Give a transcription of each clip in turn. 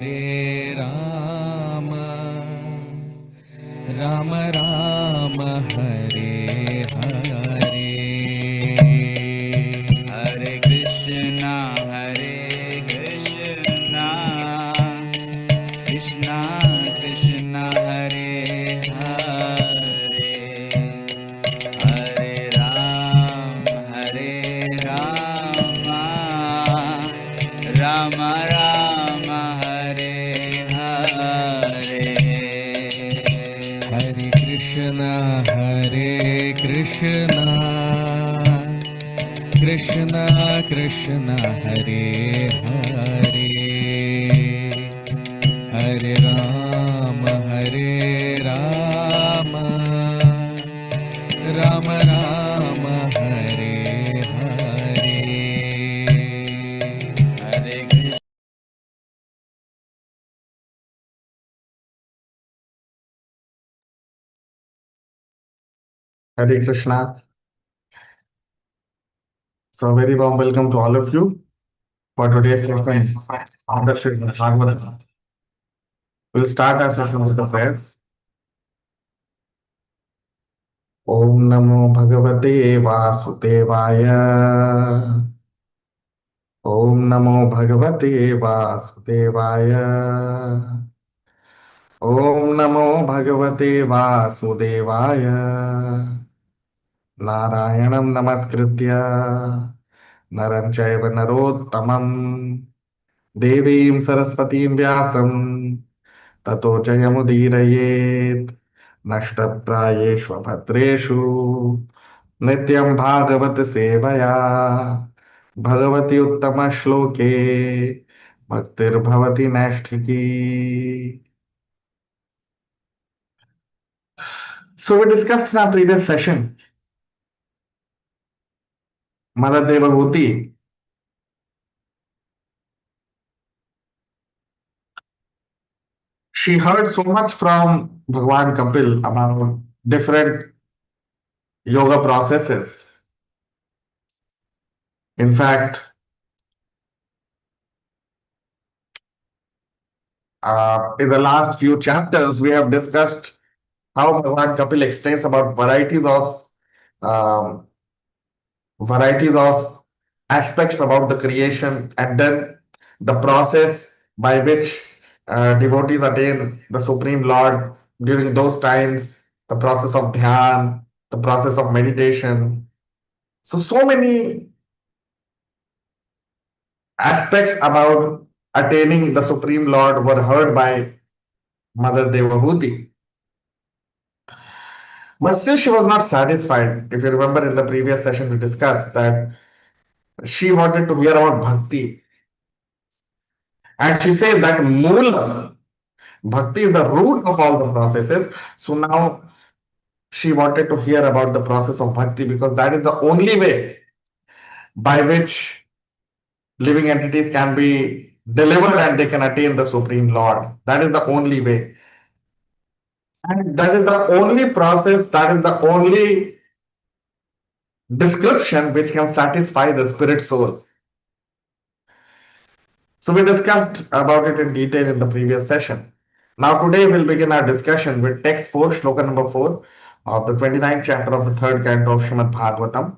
Hare Rama, Rama Rama, Hare Hare, Hare Krishna, Krishna Krishna, Hare Hare, Hare Rama, Rama Rama, Hare Hare, Hare Krishna, Krishna Krishna, Hare Hare, Hare Rama, Rama Rama, Hare Hare, Hare Krishna. Hare Krishna. So, very warm welcome to all of you for today's session on the Srimad Bhagavatam. We'll start our session with the prayers. Om Namo Bhagavate Vasudevaya. Om Namo Bhagavate Vasudevaya. Om Namo Bhagavate Vasudevaya. Narayanam Namaskritya Naram Chaiva Narottamam Devim Saraswatim Vyasam Tato Jayamudirayet Nashtaprayeshva Bhatreshu Nityam Bhagavat Sevaya Bhagavati Uttama Shloke Bhaktir Bhavati Nashtiki. So we discussed in our previous session Mother Devahuti. She heard so much from Bhagwan Kapil about different yoga processes. In fact, in the last few chapters, we have discussed how Bhagwan Kapil explains about um, varieties of aspects about the creation, and then the process by which devotees attain the Supreme Lord during those times, the process of dhyan, the process of meditation. So many aspects about attaining the Supreme Lord were heard by Mother Devahuti. But still, she was not satisfied. If you remember in the previous session, we discussed that she wanted to hear about bhakti. And she says that MULUND, bhakti is the root of all the processes. So now she wanted to hear about the process of bhakti because that is the only way by which living entities can be delivered and they can attain the Supreme Lord. That is the only way. And that is the only process, that is the only description which can satisfy the spirit soul. So we discussed about it in detail in the previous session. Now today we'll begin our discussion with text 4, Shloka number 4 of the 29th chapter of the 3rd canto of Srimad Bhagavatam.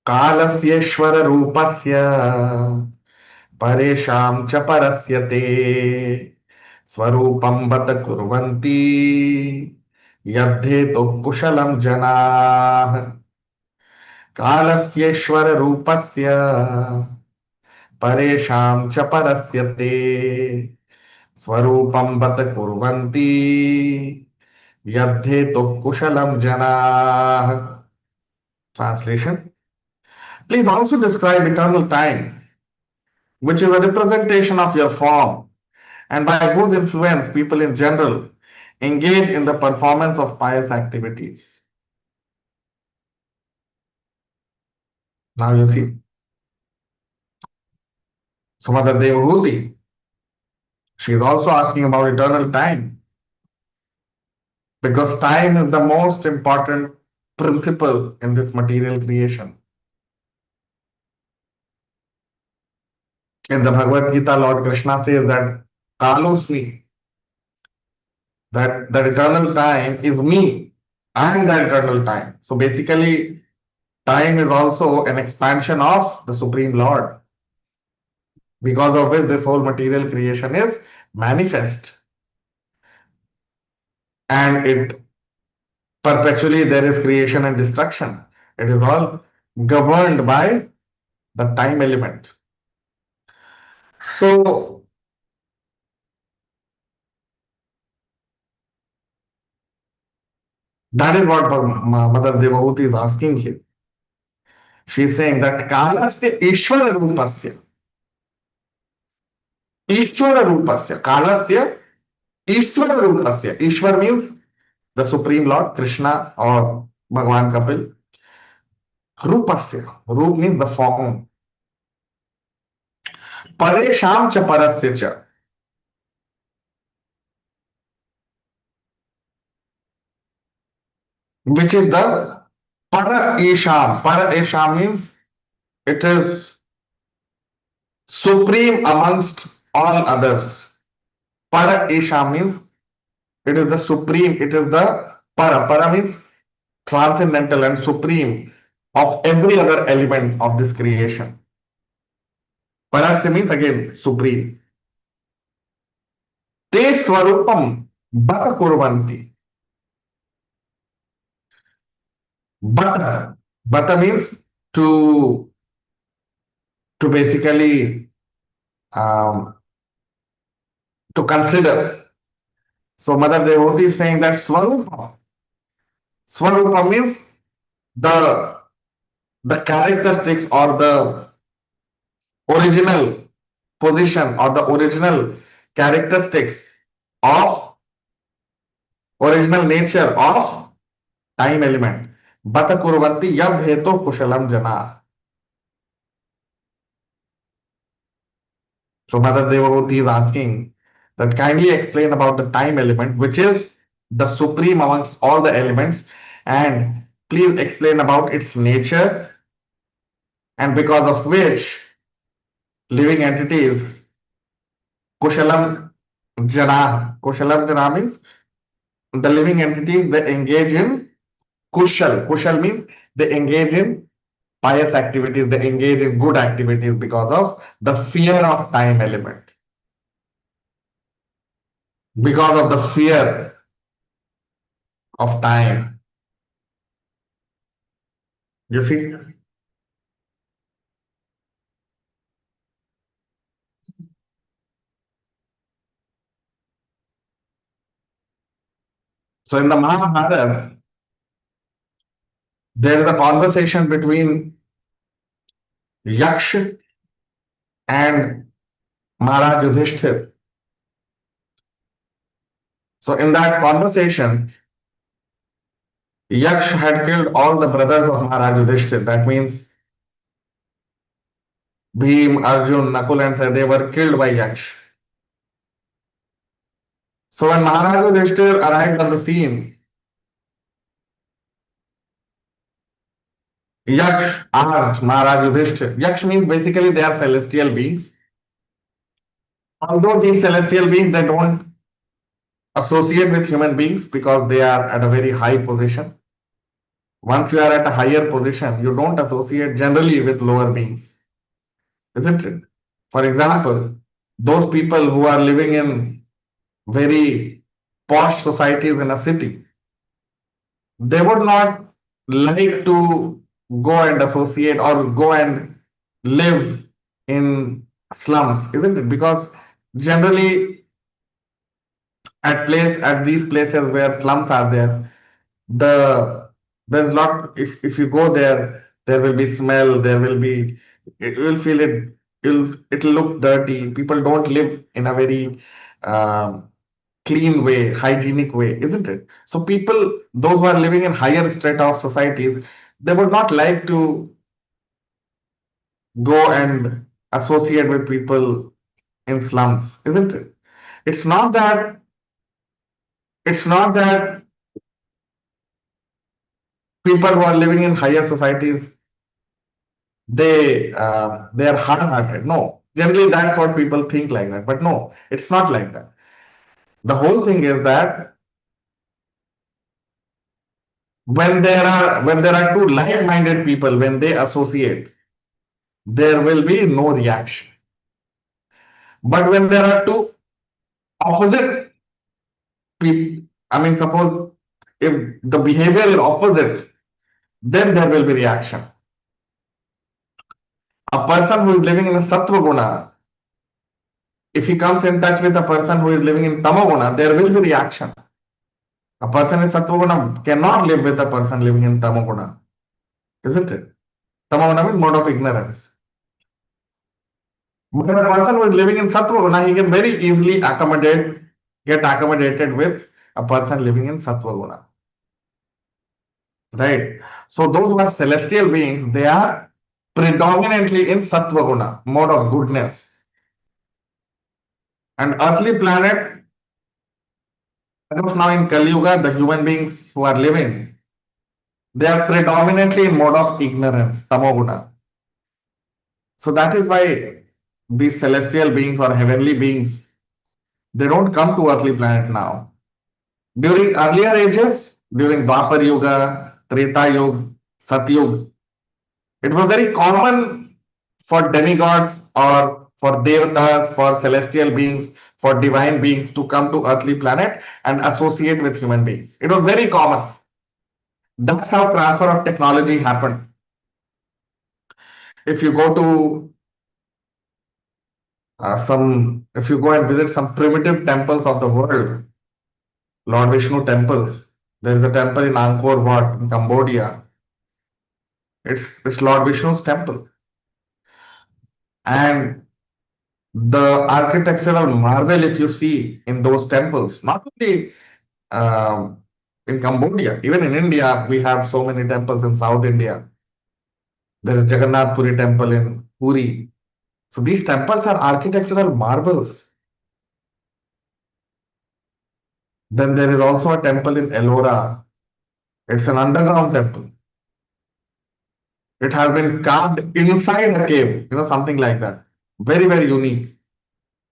Kalasyeshwara rupasya paresham cha parasyate swarupam bata kurvanti yadhe to kushalam janah. कालस्येश्वर रूपस्य परेषां च परस्यते स्वरूपं बत कुर्वन्ति यद्धेतुः कुशलं जनाः. Translation. Please also describe eternal time, which is a representation of your form, and by whose influence people in general engage in the performance of pious activities. Now you see. So Mother Devahuti, she is also asking about eternal time, because time is the most important principle in this material creation. In the Bhagavad Gita, Lord Krishna says that Kalosmi, that eternal time is me. I am the eternal time. So basically, time is also an expansion of the Supreme Lord, because of which this whole material creation is manifest. And it perpetually there is creation and destruction. It is all governed by the time element. So that is what Mother Devahuti is asking here. She is saying that Kalasya Ishvara Rupasya. Ishvara Rupasya. Kalasya Ishvara Rupasya. Ishwar means the Supreme Lord, Krishna or Bhagwan Kapil. Rupasya. Rup means the form. Paresham cha parasya cha. Which is the Para Isham. Para Isham means it is supreme amongst all others. Para Isham means it is the supreme, it is the Para. Para means transcendental and supreme of every other element of this creation. Parasya means again supreme. Te Swarupam Bhaka Kurvanti. Bhata means to basically um, to consider. So Mother Devotee is saying that Swarupa means the characteristics or the original position or the original characteristics of original nature of time element. Bata kurvanti yad heto kushalam jana. So Mother Devotee is asking that kindly explain about the time element, which is the supreme amongst all the elements, and please explain about its nature, and because of which living entities kushalam jana. Kushalam jana means the living entities they engage in kushal. Kushal means they engage in pious activities, they engage in good activities because of the fear of time element. Because of the fear of time. You see? So in the Mahabharata, there is a conversation between Yaksh and Maharaj Yudhishthir. So in that conversation, Yaksh had killed all the brothers of Maharaj Yudhishthir. That means Bhim, Arjun, Nakul and Sahdev were killed by Yaksh. So when Maharaj Yudhishthir arrived on the scene, Yaksh asked Maharaj Yudhishthir. Yaksh means basically they are celestial beings. Although these celestial beings they don't associate with human beings because they are at a very high position. Once you are at a higher position, you don't associate generally with lower beings, isn't it? For example, those people who are living in very posh societies in a city, they would not like to go and associate or go and live in slums, isn't it? Because generally at these places where slums are there, the there's lot if you go there, there will be smell, there will be you will feel it'll look dirty. People don't live in a very um, clean way, hygienic way, isn't it? So people, those who are living in higher strata of societies, they would not like to go and associate with people in slums, isn't it? It's not that it's not that people who are living in higher societies they are hard-hearted. No, Generally, that's what people think like that. But no, it's not like that. The whole thing is that when there are two like-minded people, when they associate, there will be no reaction. But when there are two opposite people, I mean, suppose if the behavior is opposite, then there will be reaction. A person who is living in a sattva guna, if he comes in touch with a person who is living in tamoguna, there will be reaction. A person in sattva guna cannot live with a person living in tamoguna, isn't it? Tamoguna means mode of ignorance. But a person who is living in sattva guna, he can very easily get accommodated with a person living in sattva guna. Right? So those who are celestial beings, they are predominantly in sattva guna, mode of goodness. And earthly planet, as of now in Kali Yuga, the human beings who are living, they are predominantly in mode of ignorance, tamoguna. So that is why these celestial beings or heavenly beings, they don't come to earthly planet now. During earlier ages, during Dwapar Yuga, Treta Yuga, Satyug, it was very common for demigods or for devatas, for celestial beings, for divine beings to come to earthly planet and associate with human beings. It was very common. That's how transfer of technology happened. If you go to if you go and visit some primitive temples of the world, Lord Vishnu temples, there is a temple in Angkor Wat in Cambodia. It's Lord Vishnu's temple. And the architectural marvel, if you see in those temples, not only um, in Cambodia, even in India, we have so many temples in South India. There is Jagannath Puri temple in Puri. So these temples are architectural marvels. Then there is also a temple in Ellora. It's an underground temple. It has been carved inside a cave, something like that. Very, very unique.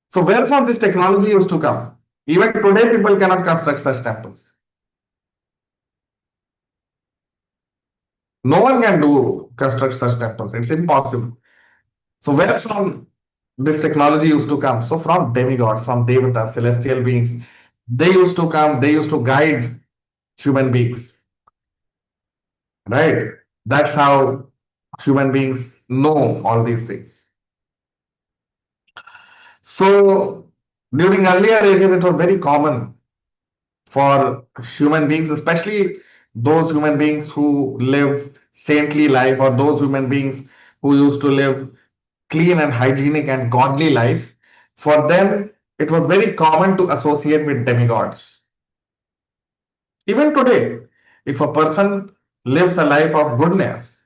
So where from this technology used to come? Even today, people cannot construct such temples. No one can construct such temples. It's impossible. So where from this technology used to come? So from demigods, from devatas, celestial beings. They used to come, they used to guide human beings. Right? That's how human beings know all these things. So during earlier ages, it was very common for human beings, especially those human beings who live saintly life or those human beings who used to live clean and hygienic and godly life. For them, it was very common to associate with demigods. Even today, if a person lives a life of goodness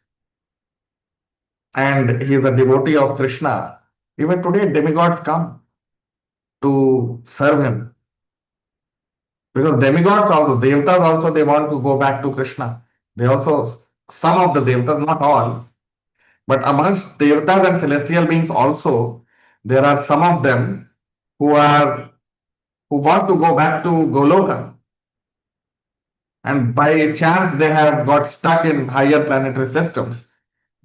and he is a devotee of Krishna, even today demigods come to serve him. Because demigods also, devatas also, they want to go back to Krishna. They also, some of the devatas, not all, but amongst devatas and celestial beings also, there are some of them who want to go back to Goloka. And by chance, they have got stuck in higher planetary systems.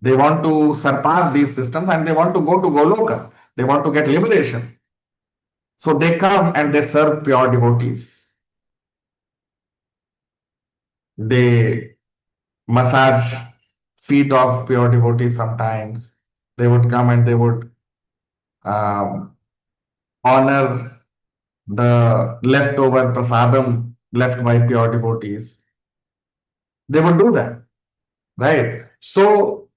They want to surpass these systems and they want to go to Goloka. They want to get liberation. So they come and they serve pure devotees. They massage feet of pure devotees sometimes. They would come and they would um, honor the leftover prasadam left by pure devotees. They would do that, right? So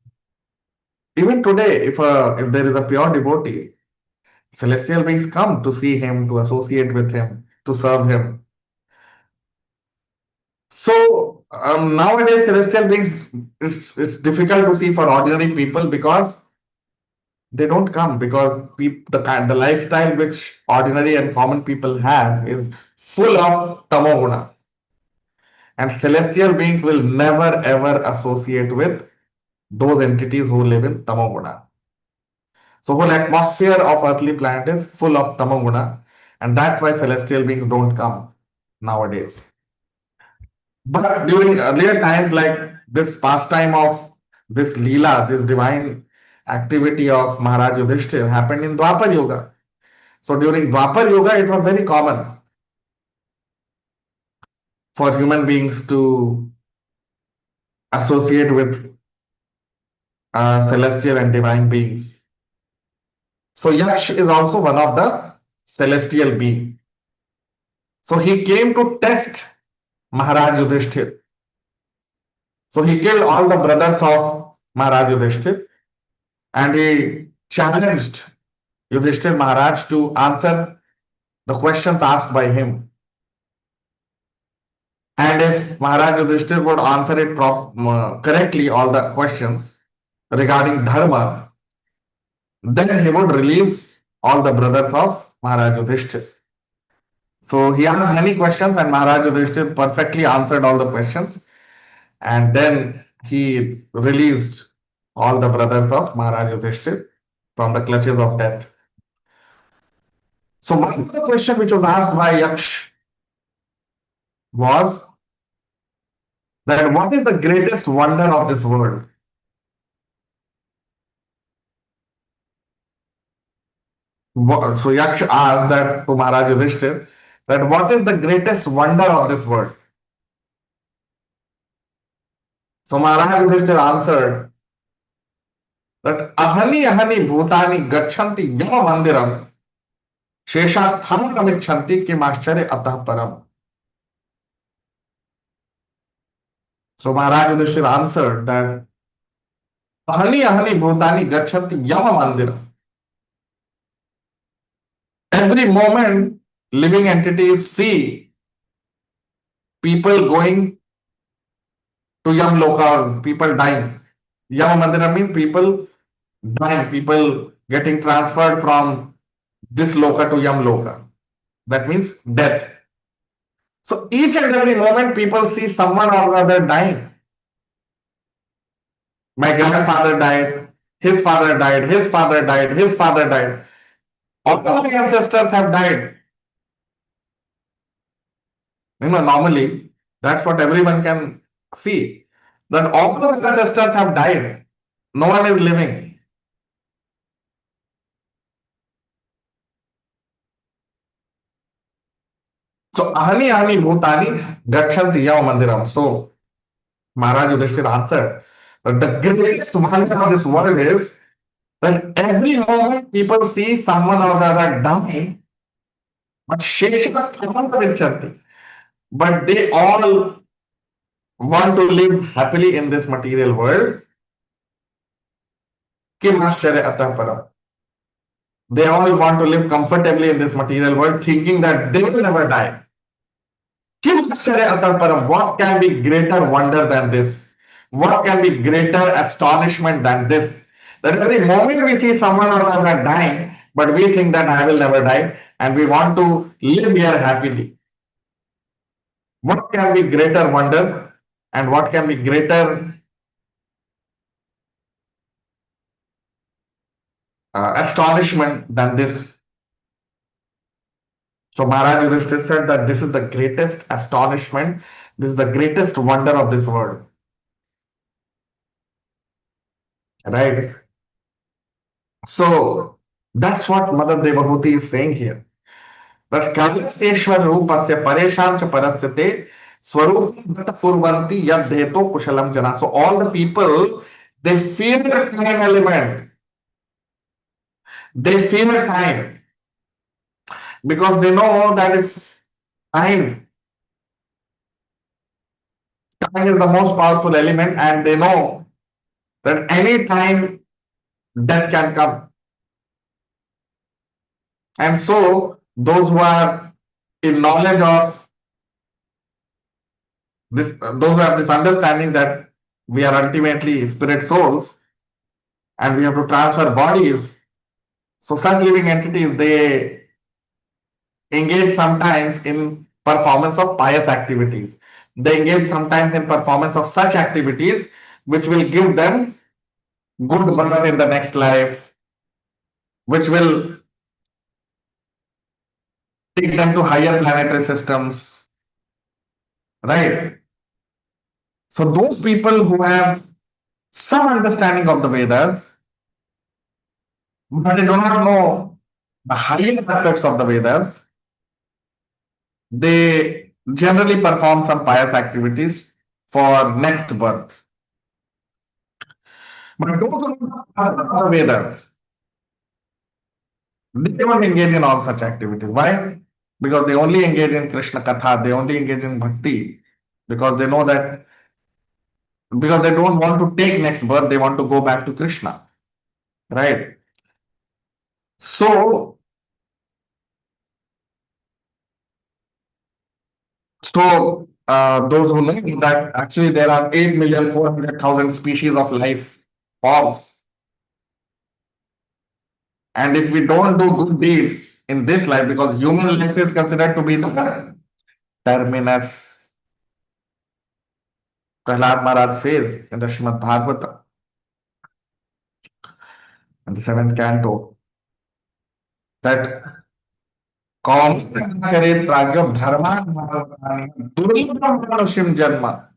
even today, if there is a pure devotee, celestial beings come to see him, to associate with him, to serve him. So nowadays, celestial beings, it's difficult to see for ordinary people because they don't come because the lifestyle which ordinary and common people have is full of tamoguna. And celestial beings will never ever associate with those entities who live in tamoguna. So whole atmosphere of earthly planet is full of tamoguna, and that's why celestial beings don't come nowadays. But during earlier times, like this pastime of this Leela, this divine activity of Maharaj Yudhishthir happened in Dwapar Yuga. So during Dwapar Yuga, it was very common for human beings to associate with celestial and divine beings. So Yaksh is also one of the celestial being. So he came to test Maharaj Yudhishthir. So he killed all the brothers of Maharaj Yudhishthir and he challenged Yudhishthir Maharaj to answer the questions asked by him. And if Maharaj Yudhishthir would answer it correctly, all the questions regarding dharma, then he would release all the brothers of Maharaj Yudhishthir. So he asked many questions and Maharaj Yudhishthir perfectly answered all the questions. And then he released all the brothers of Maharaj Yudhishthir from the clutches of death. So one of the question which was asked by Yaksh was that what is the greatest wonder of this world? So Yaksh asked that to Maharaj Yudhishthir that what is the greatest wonder of this world? So Maharaj Yudhishthir answered that ahani ahani bhutani gachanti yama mandiram sheshasthanam kamichanti kimascharya atah param. So Maharaj Yudhishthir answered that ahani ahani bhutani gachanti yama mandiram. Every moment living entities see people going to Yam Loka or people dying. Yama Mandira means people dying, people getting transferred from this Loka to Yam Loka. That means death. So each and every moment people see someone or other dying. My grandfather died, his father died, his father died, his father died. All my ancestors have died. Normally, that's what everyone can see. That all the ancestors have died. No one is living. So ahani ahani bhutani gachanti yama mandiram. So Maharaj Yudhishthir answered that the greatest wonder of this world is that every moment people see someone or the other dying, but Sheshas vichanti. But they all want to live happily in this material world. Kim Ashcharya Atah Param. They all want to live comfortably in this material world, thinking that they will never die. Kim Ashcharya Atah Param. What can be greater wonder than this? What can be greater astonishment than this? That every moment we see someone or other dying, but we think that I will never die and we want to live here happily. What can be greater wonder and what can be greater astonishment than this? So Maharaj Yudhishthir said that this is the greatest astonishment, this is the greatest wonder of this world. Right? So that's what Mother Devahuti is saying here. That Kalakseshwar Rupasya Paresham Cha Parasyate Swarup Purvanti Yad Dheto Kushalam Jana. So all the people, they fear the time element. They fear time because they know that if time is the most powerful element and they know that any time death can come. And so those who are in knowledge of this, those who have this understanding that we are ultimately spirit souls and we have to transfer bodies. So such living entities, they engage sometimes in performance of pious activities. They engage sometimes in performance of such activities which will give them good birth in the next life, which will take them to higher planetary systems, right? So those people who have some understanding of the Vedas, but they do not know the higher aspects of the Vedas, they generally perform some pious activities for next birth. But those who know the Vedas, they don't engage in all such activities. Why? Because they only engage in Krishna Katha, they only engage in bhakti, because they know that, because they don't want to take next birth, they want to go back to Krishna, right? So, those who know that actually there are 8,400,000 species of life forms, and if we don't do good deeds in this life, because human life is considered to be the terminus, Prahlad Maharaj says in the Srimad Bhagavatam, in the seventh canto, that Kaumcharit Pragya Dharman Durlabham Manushim Janma.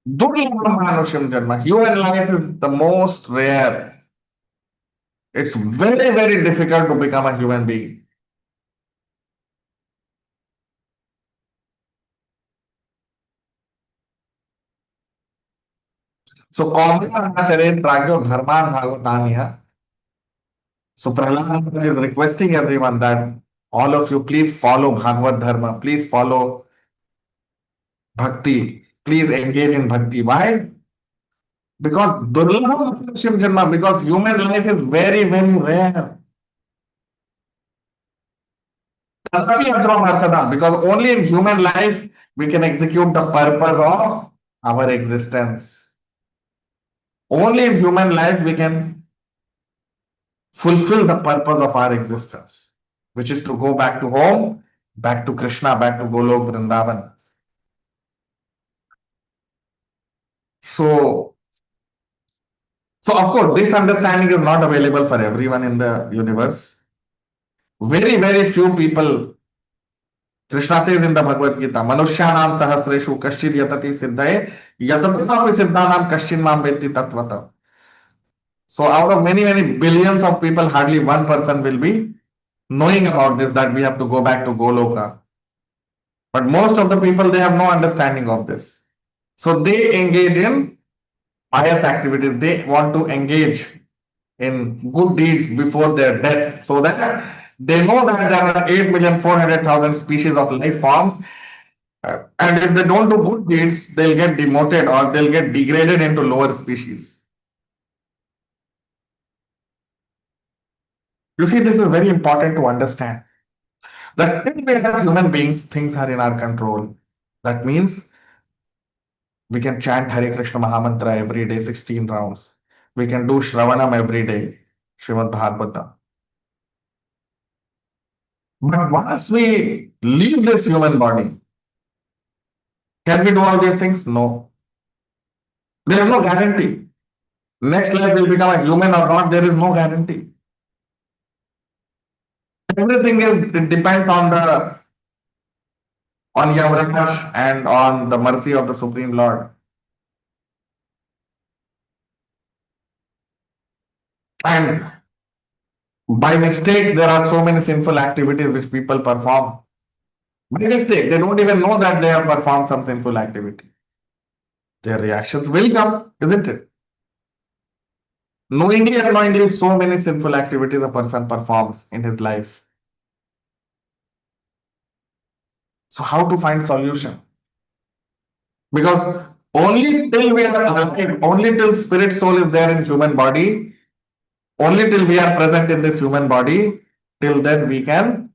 Durlabham Manushim Janma. Human life is the most rare. It's very, very difficult to become a human being. So Kaumcharit Pragya Dharman Bhagavataniya. So Prahlad is requesting everyone that all of you please follow Bhagavad Dharma, please follow Bhakti, please engage in Bhakti. Why? Because Durlabham Manushim Janma, because human life is very, very rare. Because only in human life we can execute the purpose of our existence. Only in human life we can fulfill the purpose of our existence, which is to go back to home, back to Krishna, back to Golok Vrindavan. So, so of course, this understanding is not available for everyone in the universe. Very, very few people. Krishna says in the Bhagavad Gita, Manushyanam sahasreshu kaschid yatati siddhaye yatatapi siddhanam kaschin mam vetti tattvata. So out of many, many billions of people, hardly one person will be knowing about this, that we have to go back to Goloka. But most of the people, they have no understanding of this. So they engage in pious activities. They want to engage in good deeds before their death, so that they know that there are 8,400,000 species of life forms. And if they don't do good deeds, they'll get demoted or they'll get degraded into lower species. You see, this is very important to understand. That if we are human beings, things are in our control. That means we can chant Hare Krishna Mahamantra every day, 16 rounds. We can do Shravanam every day, Srimad Bhagavatam. But once we leave this human body, can we do all these things? No. There is no guarantee. Next life will become a human or not, there is no guarantee. Everything is, it depends on the on Yavrakash and on the mercy of the Supreme Lord. And by mistake, there are so many sinful activities which people perform. By mistake, they don't even know that they have performed some sinful activity. Their reactions will come, isn't it? Knowingly or unknowingly, so many sinful activities a person performs in his life. So how to find solution? Because only till we are alive, only till spirit soul is there in human body, only till we are present in this human body, till then we can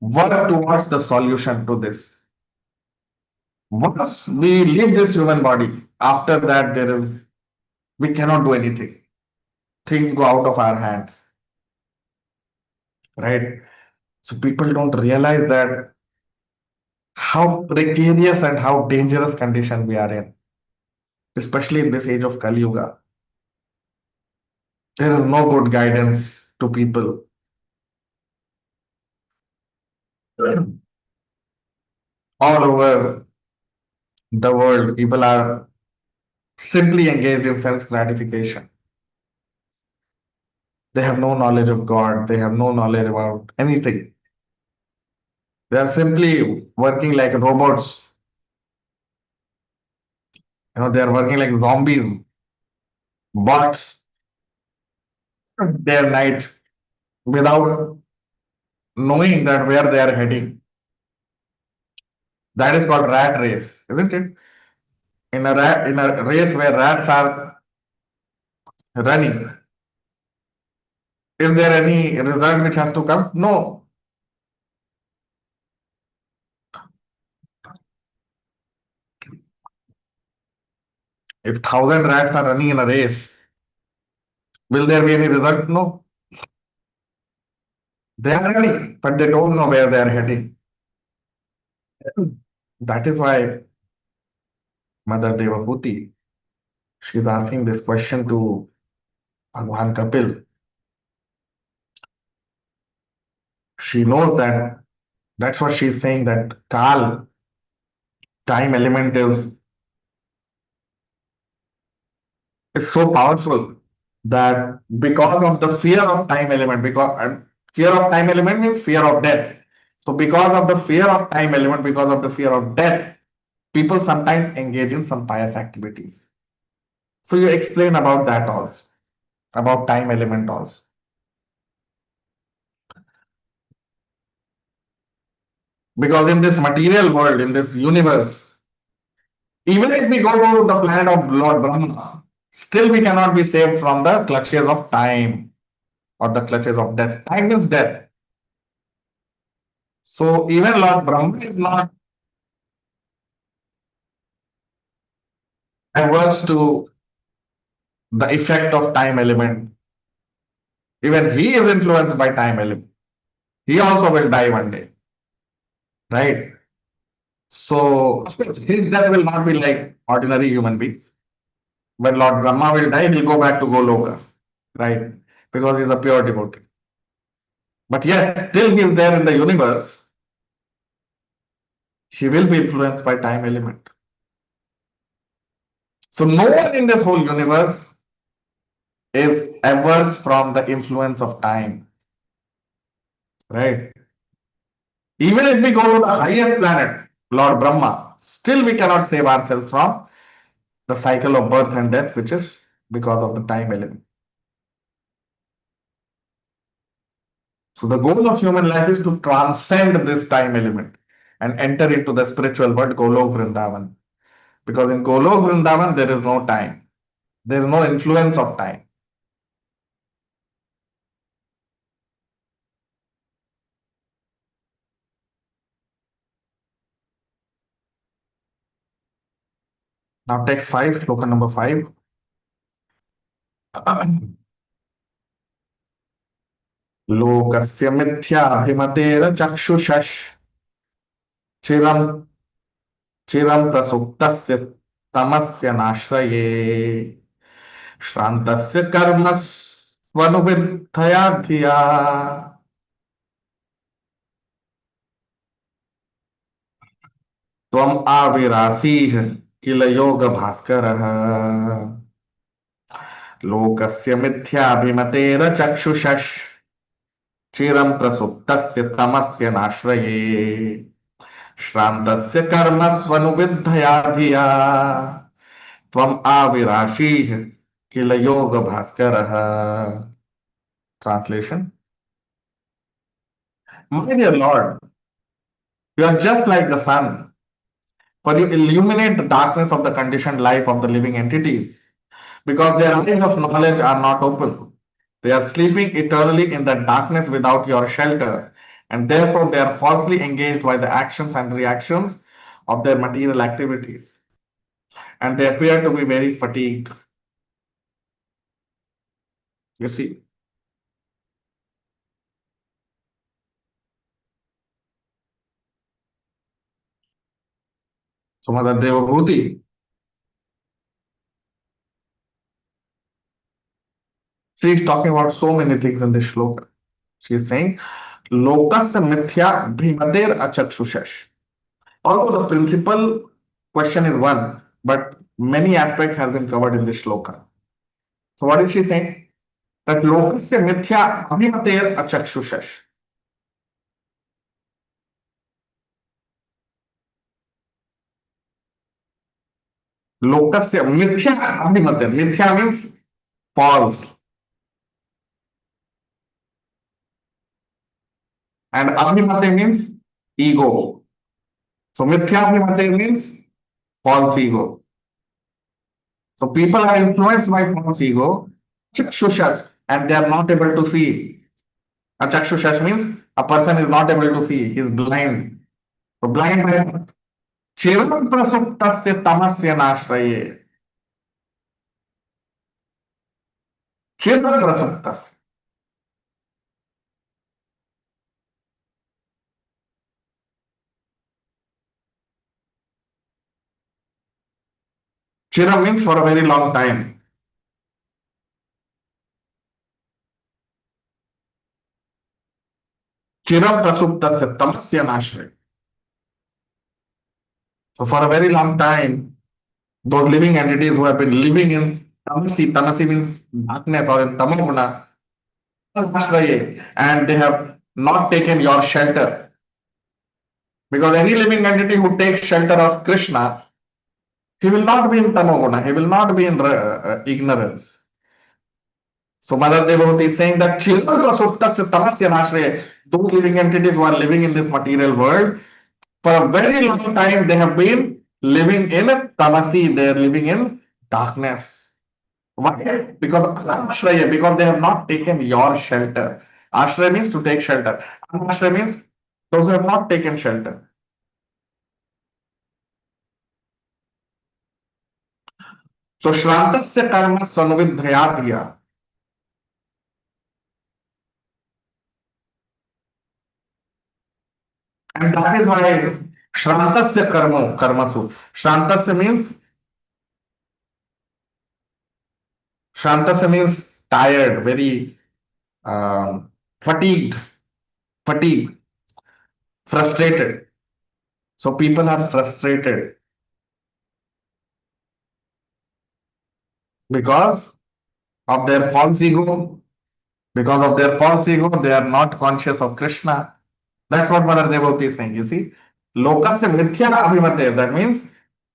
work towards the solution to this. Once we leave this human body, after that we cannot do anything. Things go out of our hands, right? So people don't realize that how precarious and how dangerous condition we are in, especially in this age of Kali Yuga. There is no good guidance to people. All over the world, people are simply engaged in sense gratification. They have no knowledge of God. They have no knowledge about anything. They are simply working like robots. They are working like zombies, bots, day and night, without knowing that where they are heading. That is called rat race, isn't it? In a race where rats are running, is there any result which has to come? No. If 1,000 rats are running in a race, will there be any result? No. They are running, but they don't know where they are heading. That is why Mother Devahuti, she's asking this question to Bhagwan Kapil. She knows that that's what she's saying, that Kal, time element is so powerful that because of the fear of time element, fear of time element means fear of death. So because of the fear of time element, because of the fear of death, people sometimes engage in some pious activities. So you explain about that also, about time element also. Because in this material world, in this universe, even if we go to the planet of Lord Brahma, still we cannot be saved from the clutches of time or the clutches of death. Time is death. So even Lord Brahma is not averse to the effect of time element. Even he is influenced by time element. He also will die one day, right? So of course, his death will not be like ordinary human beings. When Lord Brahma will die, he'll go back to Goloka, right? Because he's a pure devotee. But yes, still he is there in the universe. He will be influenced by time element. So no one in this whole universe is averse from the influence of time, right? Even if we go to the highest planet, Lord Brahma, still we cannot save ourselves from the cycle of birth and death, which is because of the time element. So the goal of human life is to transcend this time element and enter into the spiritual world, Golok Vrindavan. Because in Golok Vrindavan, there is no time. There is no influence of time. Now text 5, shloka number 5. लोकस्य मिथ्याभिमतेरचक्षुषः चिरं चिरं प्रसुप्तस्य तमस्य नाश्रये श्रान्तस्य कर्मस्वनुविद्धया धिया त्वम् आविरासीः किल योगभास्करः लोकस्य मिथ्याभिमतेरचक्षुषः चिरं प्रसुप्तस्य तमस्य नाश्रये श्रान्तस्य कर्मस्वनुविद्धया धिया त्वम् आविराशीः किल योगभास्करः. Translation: My dear Lord, you are just like the sun, for you illuminate the darkness of the conditioned life of the living entities, because their eyes of knowledge are not open. They are sleeping eternally in the darkness without your shelter, and therefore they are falsely engaged by the actions and reactions of their material activities, and they appear to be very fatigued. You see, so Mother Devabhuti, She is talking about so many things in this shloka. She is saying, Lokasya mithya bhimater achakshushash. Although the principal question is one, but many aspects have been covered in this shloka. So what is she saying? That lokasya mithya abhimater achakshushash. Lokasya mithya abhimater. Mithya means false. And abhimate means ego. So mithya abhimate means false ego. So people are influenced by false ego, chakshushas, and they are not able to see. A chakshushas means a person is not able to see. He is blind. So blind by chiram prasuptasya tamasya nashraye. Chiram prasuptasya. Chiram means for a very long time. Chiram prasuptasya tamasya nashraye. So for a very long time, those living entities who have been living in tamasi, tamasi means darkness or in tamoguna, and they have not taken your shelter. Because any living entity who takes shelter of Krishna, he will not be in tamoguna, he will not be in ignorance. So Mother Devotee is saying that those living entities who are living in this material world, for a very long time they have been living in tamasi, they are living in darkness. Why? Because ashraya, because they have not taken your shelter. Ashraya means to take shelter. Ashraya means those who have not taken shelter. So Shrantasya karma sanvidhyatya. And that is why Shrantasya karmasu. Shrantasya means tired, very fatigued, fatigue, frustrated. So people are frustrated because of their false ego. Because of their false ego, they are not conscious of Krishna. That's what Mother Devotee is saying. You see, lokasya mithya abhimate. That means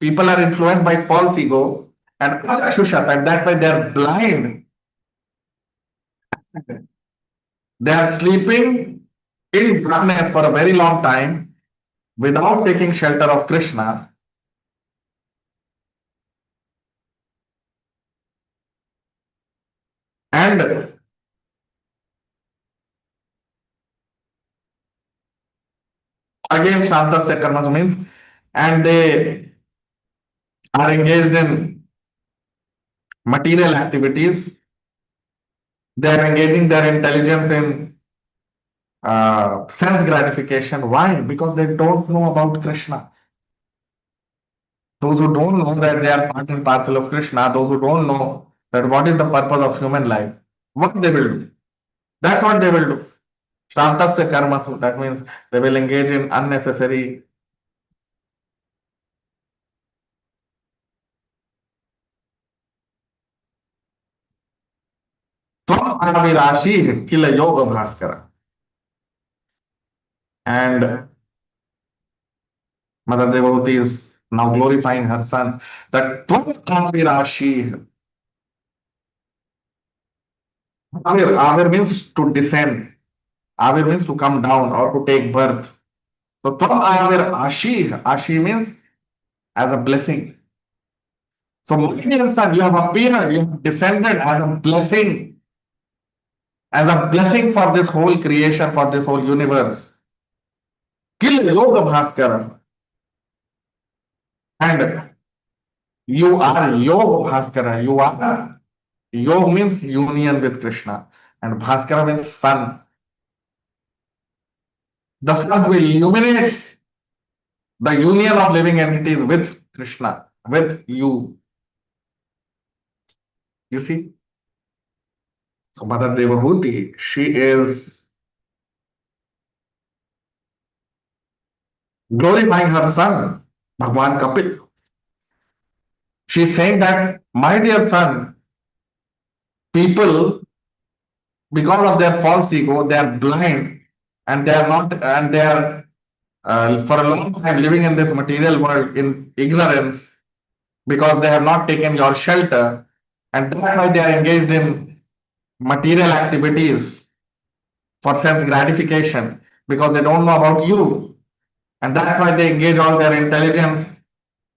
people are influenced by false ego and akshushas, and that's why they are blind. They are sleeping in darkness for a very long time without taking shelter of Krishna. And again, Shantasya karmas means, and they are engaged in material activities. They are engaging their intelligence in sense gratification. Why? Because they don't know about Krishna. Those who don't know that they are part and parcel of Krishna, those who don't know that what is the purpose of human life, what they will do. That's what they will do. Shrantasya karmasu. That means they will engage in unnecessary. Tvam avirashi kila yoga bhaskara. And Mother Devotee is now glorifying her son. That Tvam avirashi. Avir means to descend. Avir means to come down or to take birth. So Tvam avir ashi. Ashi means as a blessing. So my dear son, you have appeared, you have descended as a blessing for this whole creation, for this whole universe. Kill Yoga Bhaskara. And you are Yoga Bhaskara. You are Yoga means union with Krishna. And Bhaskara means sun. The sun will illuminate the union of living entities with Krishna, with you. You see? So Mother Devahuti, she is glorifying her son, Bhagwan Kapil. She is saying that, my dear son, people, because of their false ego, they are blind and they are not, and they are for a long time living in this material world in ignorance because they have not taken your shelter, and that's why they are engaged in material activities for sense gratification because they don't know about you, and that's why they engage all their intelligence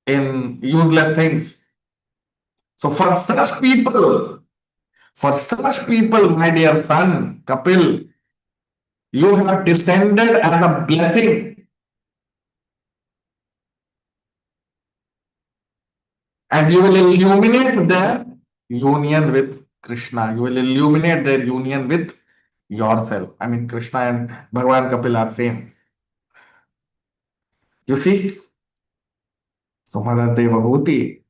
in useless things. So for such people, my dear son Kapil, you have descended as a blessing, and you will illuminate their union with Krishna. You will illuminate their union with yourself. I mean, Krishna and Bhagavan Kapil are same. You see? So Mother Devahuti,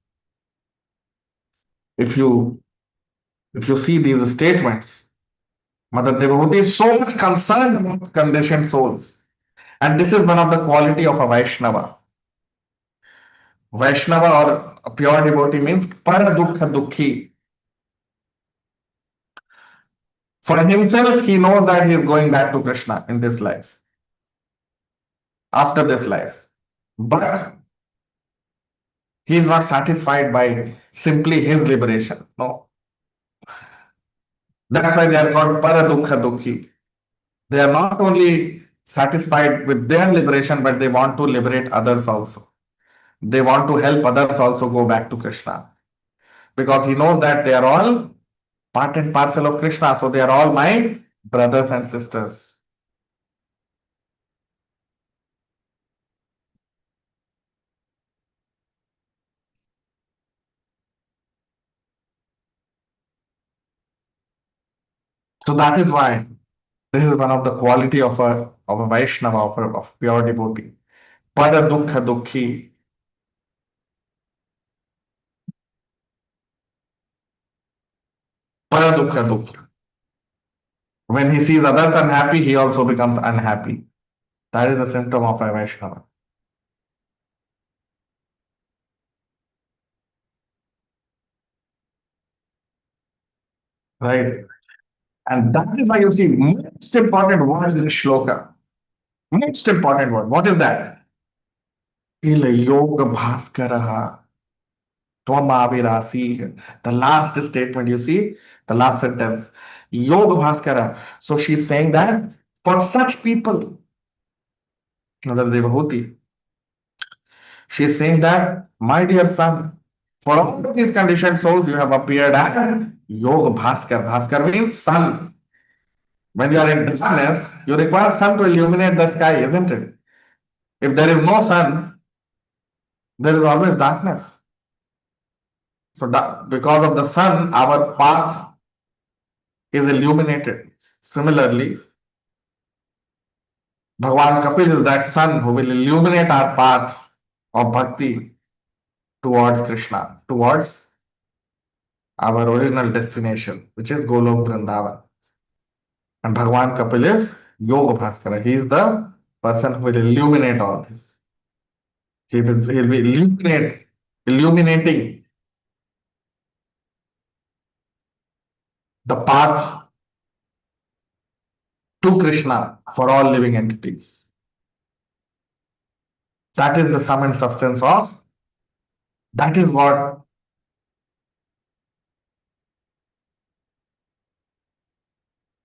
if you see these statements, Mother Devahuti is so much concerned about conditioned souls. And this is one of the quality of a Vaishnava. Vaishnava or a pure devotee means para dukkha dukhi. For himself, he knows that he is going back to Krishna in this life, after this life. But he is not satisfied by simply his liberation. No. That's why they are called para dukkha dukhi. They are not only satisfied with their liberation, but they want to liberate others also. They want to help others also go back to Krishna. Because he knows that they are all part and parcel of Krishna. So they are all my brothers and sisters. So that is why this is one of the quality of a Vaishnava, of pure devotee. Para dukkha dukhi. Para dukkha dukhi. When he sees others unhappy, he also becomes unhappy. That is a symptom of a Vaishnava. Right? And that is why you see most important word in the shloka. Most important word. What is that? Il yoga bhaskaraha tvam avirasi. The last statement you see, the last sentence. Yoga bhaskara. So she's saying that for such people, Mother Devahuti, she is saying that, my dear son, for all of these conditioned souls, you have appeared as Yoga Bhaskar. Bhaskar means sun. When you are in darkness, you require sun to illuminate the sky, isn't it? If there is no sun, there is always darkness. So because of the sun, our path is illuminated. Similarly, Bhagwan Kapil is that sun who will illuminate our path of bhakti towards Krishna, towards our original destination, which is Golok Vrindavan. And Bhagwan Kapil is Yoga Bhaskara. He is the person who will illuminate all this. He'll be illuminating the path to Krishna for all living entities. That is the sum and substance of, that is what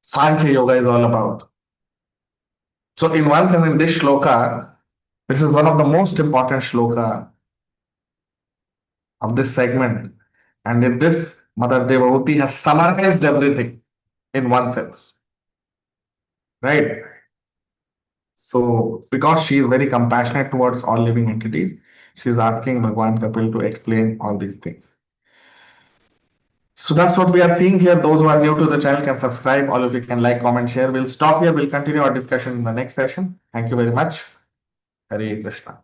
Sankhya Yoga is all about. So in one sense, in this shloka, this is one of the most important shloka of this segment. And in this, Mother Devahuti has summarized everything in one sense. Right? So, because she is very compassionate towards all living entities, she is asking Bhagwan Kapil to explain all these things. So that's what we are seeing here. Those who are new to the channel can subscribe. All of you can like, comment, share. We'll stop here. We'll continue our discussion in the next session. Thank you very much. Hare Krishna.